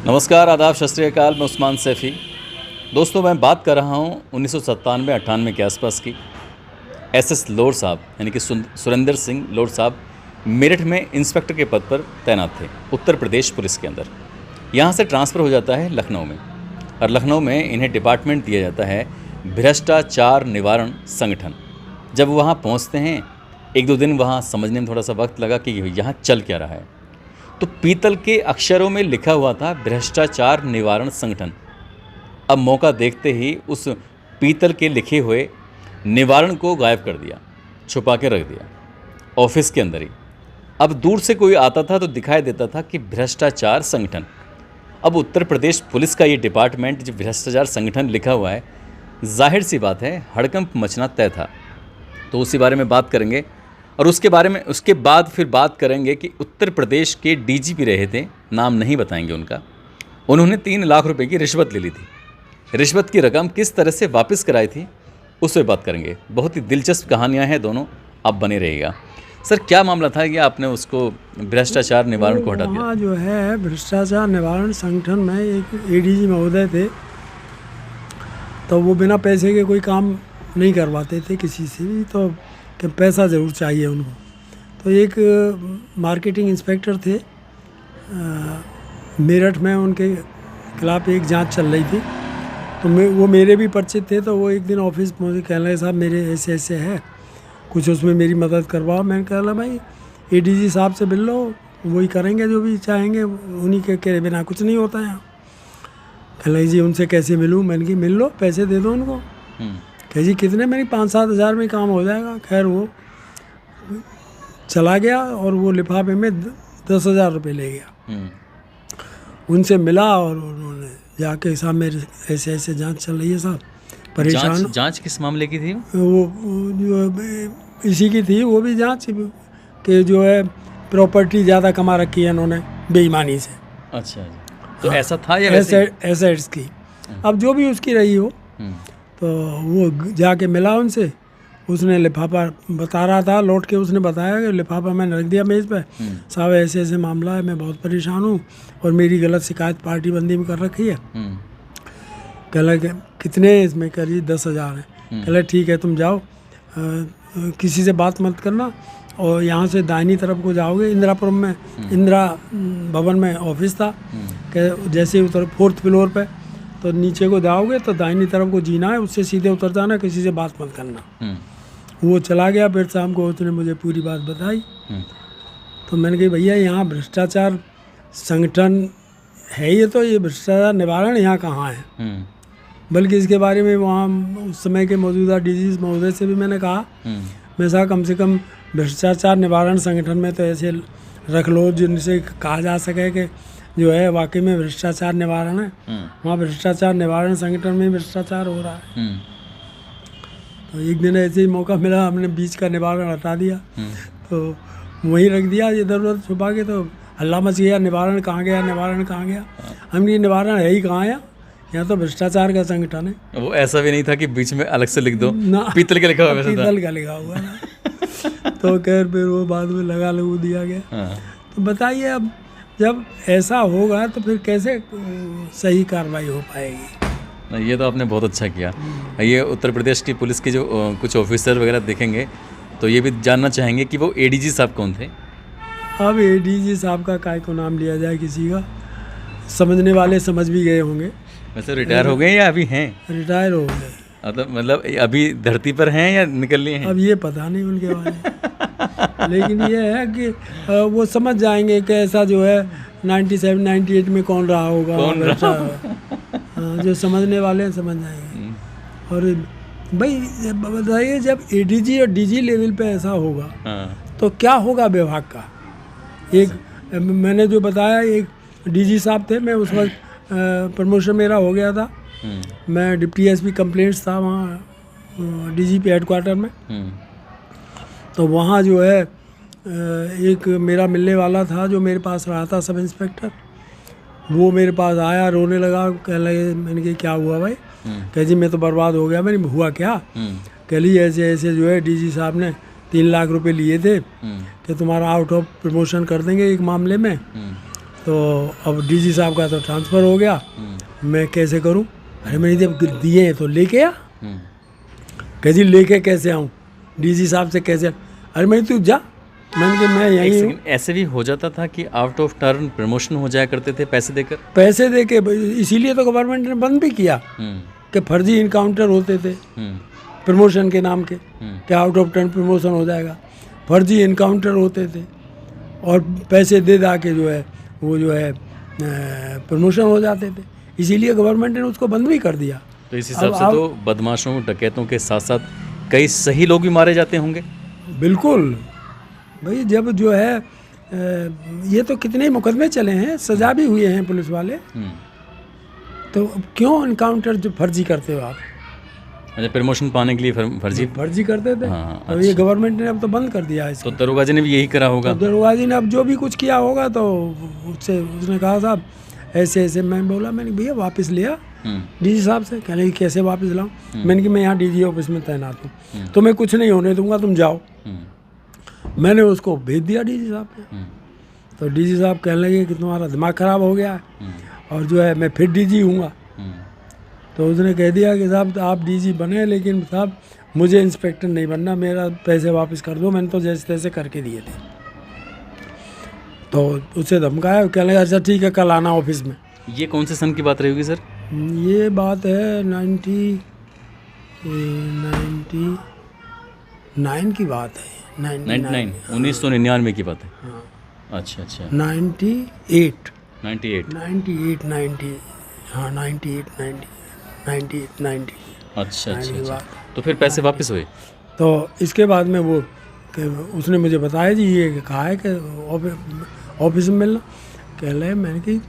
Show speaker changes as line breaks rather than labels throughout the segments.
नमस्कार, आदाब, सत श्री अकाल। मैं उस्मान सैफ़ी। दोस्तों, मैं बात कर रहा हूँ 1997-98 के आसपास की। एसएस लोर साहब यानी कि सुरेंद्र सिंह लोर साहब मेरठ में इंस्पेक्टर के पद पर तैनात थे उत्तर प्रदेश पुलिस के अंदर। यहाँ से ट्रांसफ़र हो जाता है लखनऊ में, और लखनऊ में इन्हें डिपार्टमेंट दिया जाता है भ्रष्टाचार निवारण संगठन। जब वहाँ पहुँचते हैं, एक दो दिन वहाँ समझने में थोड़ा सा वक्त लगा कि यहाँ चल क्या रहा है। तो पीतल के अक्षरों में लिखा हुआ था भ्रष्टाचार निवारण संगठन। अब मौका देखते ही उस पीतल के लिखे हुए निवारण को गायब कर दिया, छुपा के रख दिया ऑफिस के अंदर ही। अब दूर से कोई आता था तो दिखाई देता था कि भ्रष्टाचार संगठन। अब उत्तर प्रदेश पुलिस का ये डिपार्टमेंट जो भ्रष्टाचार संगठन लिखा हुआ है, जाहिर सी बात है हड़कंप मचना तय था। तो उसी बारे में बात करेंगे, और उसके बाद फिर बात करेंगे कि उत्तर प्रदेश के डीजीपी रहे थे, नाम नहीं बताएंगे उनका, उन्होंने 3 लाख रुपए की रिश्वत ले ली थी। रिश्वत की रकम किस तरह से वापस कराई थी उस पर बात करेंगे। बहुत ही दिलचस्प कहानियां हैं दोनों, आप बने रहिएगा। सर, क्या मामला था कि आपने उसको भ्रष्टाचार निवारण को हटा दिया?
वहाँ जो है भ्रष्टाचार निवारण संगठन में एक एडीजी महोदय थे, तो वो बिना पैसे के कोई काम नहीं करवाते थे किसी से भी, तो कि पैसा ज़रूर चाहिए उनको। तो एक मार्केटिंग इंस्पेक्टर थे मेरठ में, उनके खिलाफ एक जांच चल रही थी। तो वो मेरे भी परिचित थे। तो वो एक दिन ऑफिस मुझे कहने लगे, साहब मेरे ऐसे ऐसे है, कुछ उसमें मेरी मदद करवाओ। मैंने कहा भाई एडीजी साहब से मिल लो, वही करेंगे जो भी चाहेंगे, उन्हीं के बिना कुछ नहीं होता है। कह लगे जी उनसे कैसे मिलूँ? मैंने कहा मिल लो, पैसे दे दो उनको। कह जी कितने? मेरी 5-7 हज़ार में काम हो जाएगा। खैर वो चला गया और वो लिफाफे में 10,000 रुपये ले गया। उनसे मिला और उन्होंने जाके, साहब मेरे ऐसे ऐसे जांच चल रही है साहब, परेशान।
जांच किस मामले की थी?
वो जो इसी की थी, वो भी जांच कि जो है प्रॉपर्टी ज़्यादा कमा रखी है इन्होंने बेईमानी से।
अच्छा, तो हाँ, ऐसा था या
एसेट्स की, अब जो भी उसकी रही हो। तो वो जाके मिला उनसे, उसने लिफाफा बता रहा था, लौट के उसने बताया कि लिफाफा मैंने रख दिया मेज़ पे, साहब ऐसे ऐसे मामला है, मैं बहुत परेशान हूँ और मेरी गलत शिकायत पार्टी बंदी में कर रखी है। कह लगे कितने इसमें? करिए 10,000 है। कह लगे ठीक है, तुम जाओ, किसी से बात मत करना, और यहाँ से दाहिनी तरफ को जाओगे, इंदिरापुरम में इंदिरा भवन में ऑफिस था। जैसे ही उतर 4th फ्लोर पे, तो नीचे को जाओगे तो दाहिनी तरफ को जीना है, उससे सीधे उतर जाना, किसी से बात मत करना। वो चला गया। फिर शाम को उसने मुझे पूरी बात बताई। तो मैंने कहा भैया यहाँ भ्रष्टाचार संगठन है, ये भ्रष्टाचार निवारण यहाँ कहाँ है? बल्कि इसके बारे में वहाँ उस समय के मौजूदा डीजी महोदय से भी मैंने कहा, मैं साहब कम से कम भ्रष्टाचार निवारण संगठन में तो ऐसे रख लो जिनसे कहा जा सके कि जो है वाकई में भ्रष्टाचार निवारण है। वहाँ भ्रष्टाचार निवारण संगठन में भ्रष्टाचार हो रहा है। तो एक दिन ऐसे ही मौका मिला, हमने बीच का निवारण हटा दिया, तो वहीं रख दिया इधर उधर छुपा के। तो हल्ला मच गया, निवारण कहाँ गया, निवारण कहाँ गया? हमने निवारण है ही कहाँ? यहाँ तो भ्रष्टाचार का संगठन है। वो
ऐसा भी नहीं था कि बीच में अलग से लिख दो ना, पीतल का लिखा हुआ है?
पीतल का लिखा हुआ ना। तो खैर फिर वो बाद में लगू दिया गया। तो बताइए, अब जब ऐसा होगा तो फिर कैसे सही कार्रवाई हो पाएगी?
ये तो आपने बहुत अच्छा किया। ये उत्तर प्रदेश की पुलिस के जो कुछ ऑफिसर वगैरह देखेंगे तो ये भी जानना चाहेंगे कि वो एडीजी साहब कौन थे।
अब एडीजी साहब का काय को नाम लिया जाए किसी का? समझने वाले समझ भी गए होंगे।
वैसे रिटायर हो गए या अभी हैं?
रिटायर हो गए।
मतलब अभी धरती पर हैं या निकल लिए हैं?
अब ये पता नहीं उनके बारे में। लेकिन ये है कि वो समझ जाएंगे कि ऐसा जो है 97-98 में कौन रहा होगा, जो समझने वाले हैं समझ जाएंगे। और भाई बताइए, जब एडीजी और डीजी लेवल पे ऐसा होगा तो क्या होगा विभाग का? एक मैंने जो बताया, एक डीजी साहब थे, मैं उस वक्त प्रमोशन मेरा हो गया था, मैं डिप्टी एसपी कंप्लेंट्स था वहाँ डीजीपी हेडक्वार्टर में। तो वहाँ जो है एक मेरा मिलने वाला था जो मेरे पास रहा था, सब इंस्पेक्टर, वो मेरे पास आया, रोने लगा। कह लगे, मैंने कहा क्या हुआ भाई? कह जी मैं तो बर्बाद हो गया। मैंने हुआ क्या? कह ली ऐसे ऐसे जो है डीजी साहब ने 3 लाख रुपए लिए थे कि तुम्हारा आउट ऑफ प्रमोशन कर देंगे एक मामले में, तो अब डीजी साहब का तो ट्रांसफ़र हो गया, मैं कैसे करूं? अरे मैंने जब दिए हैं तो लेके आ। कह जी लेके कैसे आऊं? डीजी साहब से कैसे? अरे मैंने तू जा, मैंने कहा मैं
एक
यहीं हूँ।
सेकंड, ऐसे भी हो जाता था कि आउट ऑफ टर्न प्रमोशन हो जाया करते थे पैसे देकर?
पैसे दे के, इसीलिए तो गवर्नमेंट ने बंद भी किया कि फर्जी इनकाउंटर होते थे प्रमोशन के नाम के, कि आउट ऑफ टर्न प्रमोशन हो जाएगा। फर्जी इनकाउंटर होते थे और पैसे दे दा के जो है वो जो है प्रमोशन हो जाते थे, इसीलिए गवर्नमेंट ने उसको बंद भी कर दिया।
तो इस हिसाब से तो बदमाशों डकैतों के साथ साथ कई सही लोग भी मारे जाते होंगे।
बिल्कुल भाई, जब जो है ये तो कितने ही मुकदमे चले हैं, सजा भी हुए हैं पुलिस वाले, तो क्यों इनकाउंटर जो फर्जी करते हो आप?
अच्छा, प्रमोशन पाने के लिए फर्जी
करते थे।
हाँ,
अब ये गवर्नमेंट ने अब तो बंद कर दिया है इसको।
तो दरोगा जी ने भी यही करा होगा।
तो दरोगा जी ने अब जो भी कुछ किया होगा, तो उसने कहा साहब ऐसे ऐसे, मैं बोला, मैंने भैया वापस लिया डीजी साहब से। कहने की कैसे वापस लाऊं? मैंने कि मैं यहाँ डीजी ऑफिस में तैनात हूँ, तो मैं कुछ नहीं होने दूंगा, तुम जाओ। मैंने उसको भेज दिया डीजी साहब पे। तो डीजी साहब कहने लगे कि तुम्हारा दिमाग ख़राब हो गया है और जो है मैं फिर डीजी हूँगा। तो उसने कह दिया कि साहब आप डीजी बने, लेकिन साहब मुझे इंस्पेक्टर नहीं बनना, मेरा पैसे वापस कर दो, मैंने तो जैसे तैसे करके दिए थे। तो उससे धमकाया, कहने लगा अच्छा ठीक है कल आना ऑफिस में।
ये कौन से सन की बात रही होगी सर?
ये बात है 99 की बात है।
1999 की बात है।
हाँ।
अच्छा
98 90।
अच्छा। तो फिर पैसे वापस हुए?
तो इसके बाद में वो कि उसने मुझे बताया जी ये कहा है कि ऑफिस में मिलना। कह रहे, मैंने कि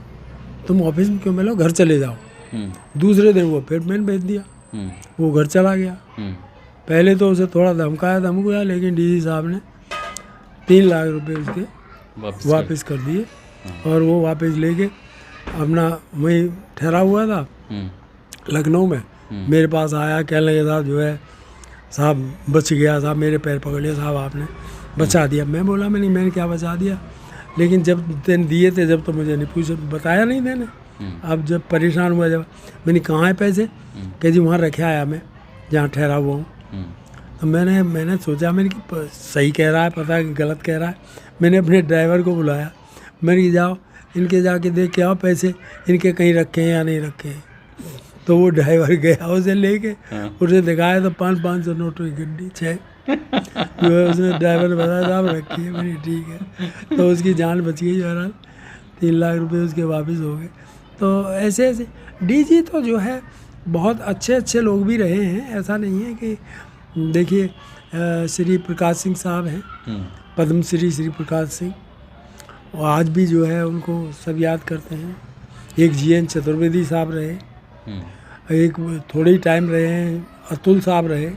तुम ऑफिस में क्यों मिलो, घर चले जाओ। दूसरे दिन वो फिर मैंने भेज दिया, वो घर चला गया। पहले तो उसे थोड़ा धमकाया, लेकिन डीजी साहब ने 3 लाख रुपए उसके वापस कर दिए और वो वापस लेके अपना वहीं ठहरा हुआ था लखनऊ में। मेरे पास आया, कहने लगे साहब जो है साहब बच गया साहब, मेरे पैर पकड़ लिया साहब, आपने बचा दिया। मैं बोला मैंने क्या बचा दिया, लेकिन जब दिन दिए थे जब तो मुझे नहीं पूछा, बताया नहीं मैंने। अब जब परेशान हुआ, जब मैंने कहाँ है पैसे, कह जी वहाँ रखे आया मैं जहाँ ठहरा हुआ हूँ। तो मैंने सोचा, मैंने कि सही कह रहा है, पता है कि गलत कह रहा है। मैंने अपने ड्राइवर को बुलाया, मैंने कि जाओ इनके जाके देख के आओ पैसे इनके कहीं रखे हैं या नहीं रखे हैं। तो वो ड्राइवर गया, उसे लेके उसे दिखाया तो 500 नोट की गड्डी 6 जो है उसने ड्राइवर ने बताया साहब रखी है। मैंने ठीक है, तो उसकी जान बच गई। बहरहाल 3 लाख रुपए उसके वापस हो गए। तो ऐसे डीजी तो जो है बहुत अच्छे लोग भी रहे हैं, ऐसा नहीं है कि देखिए श्री प्रकाश सिंह साहब हैं, पद्मश्री श्री प्रकाश सिंह, और आज भी जो है उनको सब याद करते हैं। एक GN चतुर्वेदी साहब रहे, एक थोड़े ही टाइम रहे हैं अतुल साहब रहे,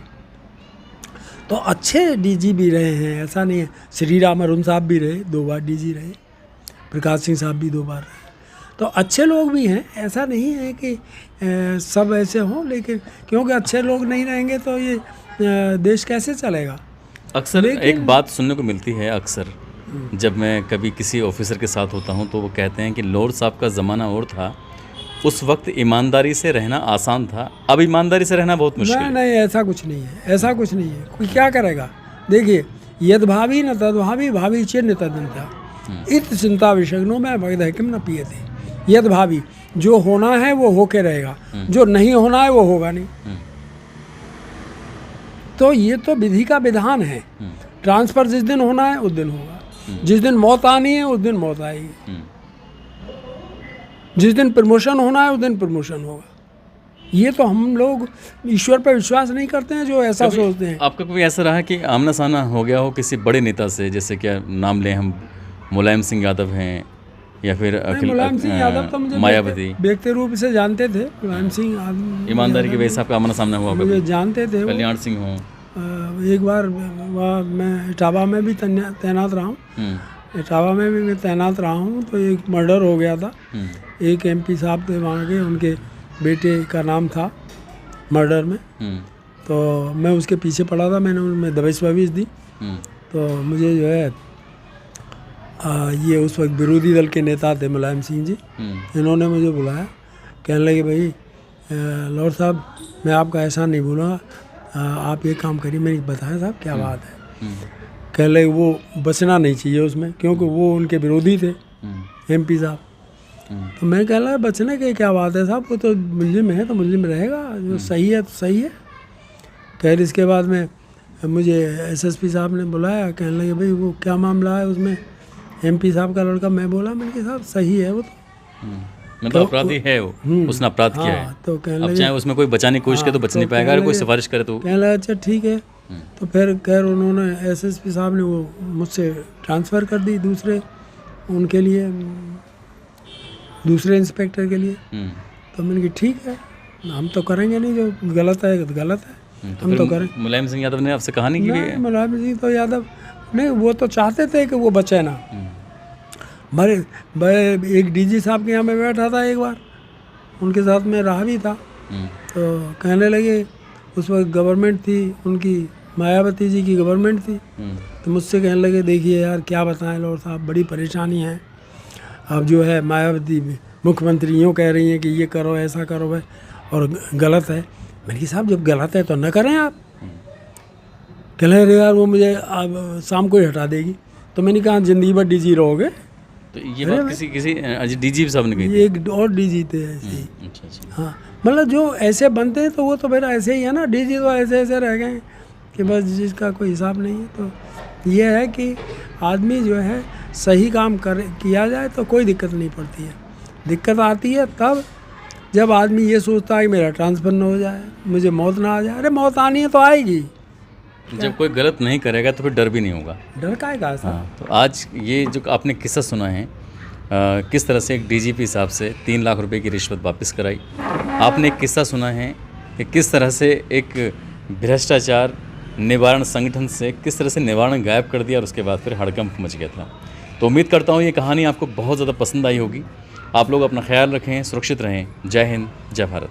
तो अच्छे डीजी भी रहे हैं, ऐसा नहीं है। श्री राम अरुण साहब भी रहे, 2 बार डीजी रहे, प्रकाश सिंह साहब भी 2 बार रहे। तो अच्छे लोग भी हैं, ऐसा नहीं है कि सब ऐसे हों, लेकिन क्योंकि अच्छे लोग नहीं रहेंगे तो ये देश कैसे चलेगा।
अक्सर एक बात सुनने को मिलती है, अक्सर जब मैं कभी किसी ऑफिसर के साथ होता हूं तो वो कहते हैं कि लॉर्ड साहब का ज़माना और था, उस वक्त ईमानदारी से रहना आसान था, अब ईमानदारी से रहना बहुत मुश्किल है।
नहीं, ऐसा कुछ नहीं है, ऐसा कुछ नहीं है। कोई क्या करेगा? देखिए, यद्भावी न तद्भावी भावी चिन्ह तदंता इत चिंता विषग्नो में भगद हकीम न पिए थे। यद्भावी, जो होना है वो होके रहेगा, जो नहीं होना है वो होगा नहीं। तो ये तो विधि का विधान है। ट्रांसफर जिस दिन होना है उस दिन होगा, जिस दिन मौत आनी है उस दिन मौत आएगी, जिस दिन प्रमोशन होना है उस दिन प्रमोशन होगा। ये तो हम लोग ईश्वर पर विश्वास नहीं करते हैं जो ऐसा सोचते हैं।
आपका कोई ऐसा रहा कि आमना सामना हो गया हो किसी बड़े नेता से, जैसे क्या नाम लें हम, मुलायम सिंह यादव हैं या फिर
मुलायम सिंह यादव तो मुझे
मायावती
व्यक्ति रूप से जानते थे। मुलायम सिंह
ईमानदारी की वजह से आपका आमना सामना हुआ,
मुझे जानते थे।
कल्याण सिंह हो,
एक बार मैं इटावा में भी तैनात रहा हूँ। इटावा में भी मैं तैनात रहा हूँ, तो एक मर्डर हो गया था। एक MP साहब थे वहाँ के, उनके बेटे का नाम था मर्डर में, तो मैं उसके पीछे पड़ा था, मैंने उनमें दबिश दी। तो मुझे जो है ये उस वक्त विरोधी दल के नेता थे मुलायम सिंह जी। इन्होंने मुझे बुलाया, कहने लगे भाई लॉर्ड साहब मैं आपका एहसान नहीं भूलूंगा, आप ये काम करिए। मैंने बताया साहब क्या बात है। कहने लगे वो बचना नहीं चाहिए उसमें, क्योंकि वो उनके विरोधी थे MP साहब। तो मैं कह रहा बचने की क्या बात है साहब, वो तो मुल्जिम है तो मुल्जिम रहेगा, जो सही है तो सही है। खैर इसके बाद में मुझे SSP साहब ने बुलाया, कहने लगे भाई वो क्या मामला है उसमें, MP साहब का लड़का। मैं बोला मैंने कहा साहब सही है वो तो
मतलब अपराधी है वो, उसने अपराध किया है।
तो कहने
अब
लगे
चाहे उसमें कोई बचाने की कोशिश करे तो बच नहीं पाएगा, अगर कोई सिफारिश करे तो।
कहने लगा अच्छा ठीक है। तो फिर खैर उन्होंने SSP साहब ने वो मुझसे ट्रांसफ़र कर दी दूसरे उनके लिए, दूसरे इंस्पेक्टर के लिए। तो मैंने कहा ठीक है, हम तो करेंगे नहीं, जो गलत है तो गलत है, हम तो करें।
मुलायम सिंह यादव ने आपसे कहा नहीं कि
मुलायम सिंह तो यादव नहीं, वो तो चाहते थे कि वो बचे ना। मैं एक DG साहब के यहाँ में बैठा था एक बार, उनके साथ में रहा भी था। तो कहने लगे उस वक्त गवर्नमेंट थी उनकी, मायावती जी की गवर्नमेंट थी। तो मुझसे कहने लगे देखिए यार क्या बताएं लॉर्ड साहब, बड़ी परेशानी है। अब जो है मायावती मुख्यमंत्री यूँ कह रही हैं कि ये करो ऐसा करो भाई, और गलत है। मैंने कहा साहब जब गलत है तो न करें आप। कहने लगे यार वो मुझे अब शाम को ही हटा देगी। तो मैंने कहा ज़िंदगी भर DG रहोगे।
तो ये बात किसी DG साहब ने कही थी?
एक और DG थे ऐसे ही।
अच्छा।
हाँ मतलब जो ऐसे बनते हैं तो वो तो मेरा ऐसे ही है ना, DG तो ऐसे ऐसे रह गए कि बस जिसका कोई हिसाब नहीं है। तो ये है कि आदमी जो है सही काम किया जाए तो कोई दिक्कत नहीं पड़ती है। दिक्कत आती है तब जब आदमी ये सोचता है कि मेरा ट्रांसफ़र न हो जाए, मुझे मौत ना आ जाए। अरे मौत आनी है तो आएगी।
जब कोई गलत नहीं करेगा तो फिर डर भी नहीं होगा।
डर का है ऐसा।
तो आज ये जो आपने किस्सा सुना है, किस तरह से एक DGP साहब से 3 लाख रुपए की रिश्वत वापस कराई। आपने एक किस्सा सुना है कि किस तरह से एक भ्रष्टाचार निवारण संगठन से किस तरह से निवारण गायब कर दिया और उसके बाद फिर हड़कंप मच गया था। तो उम्मीद करता हूँ ये कहानी आपको बहुत ज़्यादा पसंद आई होगी। आप लोग अपना ख्याल रखें, सुरक्षित रहें। जय हिंद, जय भारत।